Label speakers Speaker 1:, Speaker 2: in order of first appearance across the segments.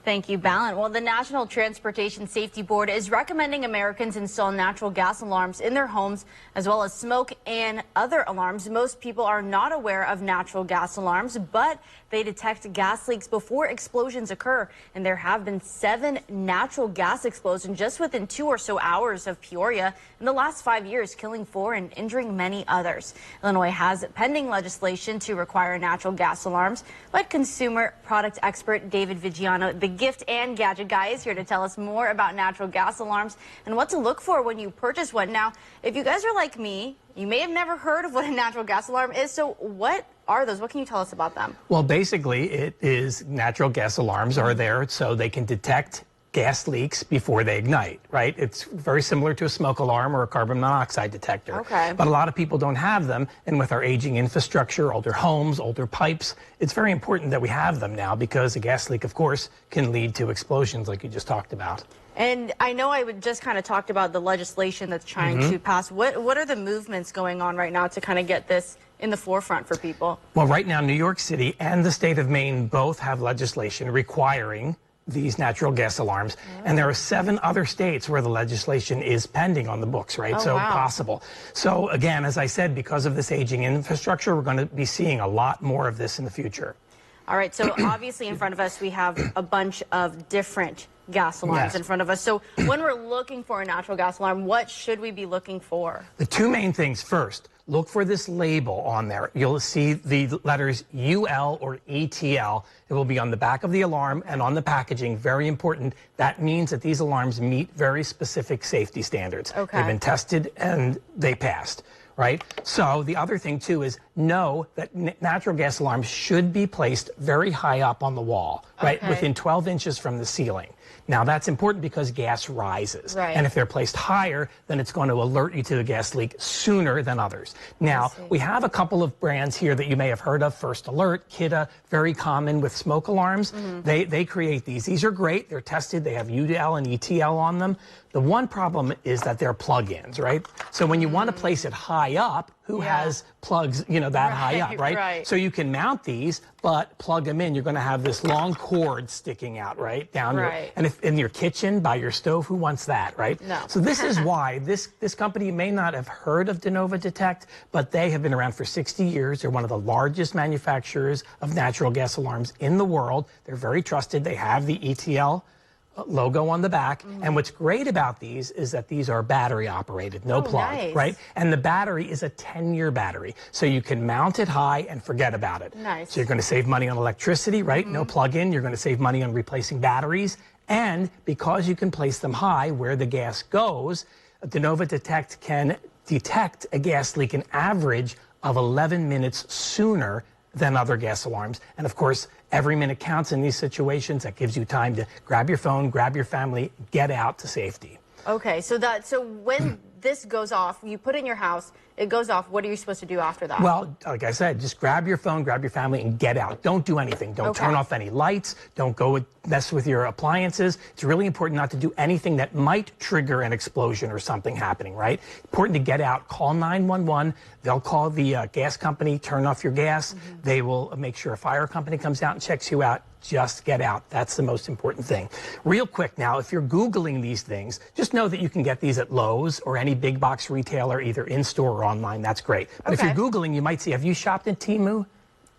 Speaker 1: Thank you, Ballant. Well, the National Transportation Safety Board is recommending Americans install natural gas alarms in their homes, as well as smoke and other alarms. Most people are not aware of natural gas alarms, but they detect gas leaks before explosions occur. And there have been 7 natural gas explosions just within 2 or so hours of Peoria in the last 5 years, killing 4 and injuring many others. Illinois has pending legislation to require natural gas alarms, but consumer product expert David Vigiano, the Gift and Gadget Guy, is here to tell us more about natural gas alarms and what to look for when you purchase one. Now, if you guys are like me, you may have never heard of what a natural gas alarm is. So what are those? What can you tell us about them?
Speaker 2: Well, basically, it is natural gas alarms are there so they can detect gas leaks before they ignite, right? It's very similar to a smoke alarm or a carbon monoxide detector.
Speaker 1: Okay.
Speaker 2: But a lot of people don't have them, and with our aging infrastructure, older homes, older pipes, it's very important that we have them now because a gas leak, of course, can lead to explosions like you just talked about.
Speaker 1: And I know I would just kind of talked about the legislation that's trying to pass. What are the movements going on right now to kind of get this in the forefront for people?
Speaker 2: Well, right now, New York City and the state of Maine both have legislation requiring these natural gas alarms. And there are 7 other states where the legislation is pending on the books, right? So possible. So again, as I said, because of this aging infrastructure, we're going to be seeing a lot more of this in the future.
Speaker 1: All right. So obviously in front of us, we have a bunch of different gas alarms in front of us. So when we're looking for a natural gas alarm, what should we be looking for?
Speaker 2: The 2 main things. First, look for this label on there. You'll see the letters UL or ETL. It will be on the back of the alarm and on the packaging. Very important. That means that these alarms meet very specific safety standards.
Speaker 1: Okay.
Speaker 2: They've been tested and they passed. Right? So the other thing, too, is know that natural gas alarms should be placed very high up on the wall, right? Within 12 inches from the ceiling. Now, that's important because gas rises.
Speaker 1: Right.
Speaker 2: And if they're placed higher, then it's going to alert you to a gas leak sooner than others. Now, we have a couple of brands here that you may have heard of. First Alert, Kidde, very common with smoke alarms. They create these. These are great. They're tested. They have UL and ETL on them. The one problem is that they're plug-ins, right? So when you want to place it high up, who has plugs, you know, that high up, right? So you can mount these, but plug them in. You're going to have this long cord sticking out, right? Down your, and if in your kitchen, by your stove, who wants that, right?
Speaker 1: No.
Speaker 2: So this is why this company may not have heard of Denova Detect, but they have been around for 60 years. They're one of the largest manufacturers of natural gas alarms in the world. They're very trusted. They have the ETL logo on the back. And what's great about these is that these are battery operated, no plug, right? And the battery is a 10-year battery. So you can mount it high and forget about it. So you're going to save money on electricity, right? No plug-in. You're going to save money on replacing batteries. And because you can place them high where the gas goes, Denova Detect can detect a gas leak an average of 11 minutes sooner than other gas alarms. And of course, every minute counts in these situations. That gives you time to grab your phone, grab your family, get out to safety.
Speaker 1: Okay, so when this goes off, you put it in your house, it goes off, what are you supposed to do after that?
Speaker 2: Well, like I said, just grab your phone, grab your family, and get out. Don't do anything. Don't turn off any lights. Don't go mess with your appliances. It's really important not to do anything that might trigger an explosion or something happening, right? Important to get out. Call 911. They'll call the gas company, turn off your gas. They will make sure a fire company comes out and checks you out. Just get out. That's the most important thing. Real quick now, if you're Googling these things, just know that you can get these at Lowe's or any big box retailer, either in-store or online. That's great. But if you're Googling, you might see, have you shopped at Temu?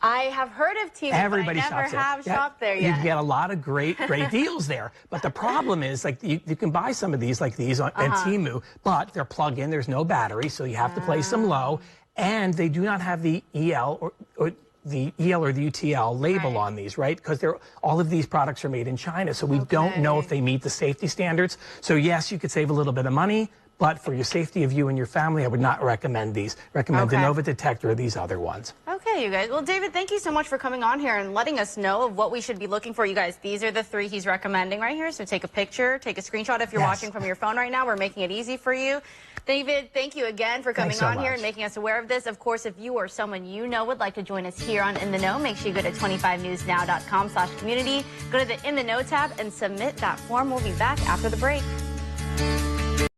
Speaker 1: I have heard of Temu,
Speaker 2: Everybody
Speaker 1: but I never have shopped there yet.
Speaker 2: You get a lot of great deals there. But the problem is, like, you can buy some of these, like these on Temu, but they're plug-in. There's no battery, so you have to place them low. And they do not have the EL or the UTL label on these, right? Because all of these products are made in China, so we don't know if they meet the safety standards. So yes, you could save a little bit of money, but for your safety of you and your family, I would not recommend these. Recommend Denova Detect or these other ones.
Speaker 1: Okay, you guys. Well, David, thank you so much for coming on here and letting us know of what we should be looking for. You guys, these are the 3 he's recommending right here. So take a picture, take a screenshot if you're watching from your phone right now. We're making it easy for you. David, thank you again for coming on here and making us aware of this. Of course, if you or someone you know would like to join us here on In the Know, make sure you go to 25newsnow.com/community. Go to the In the Know tab and submit that form. We'll be back after the break.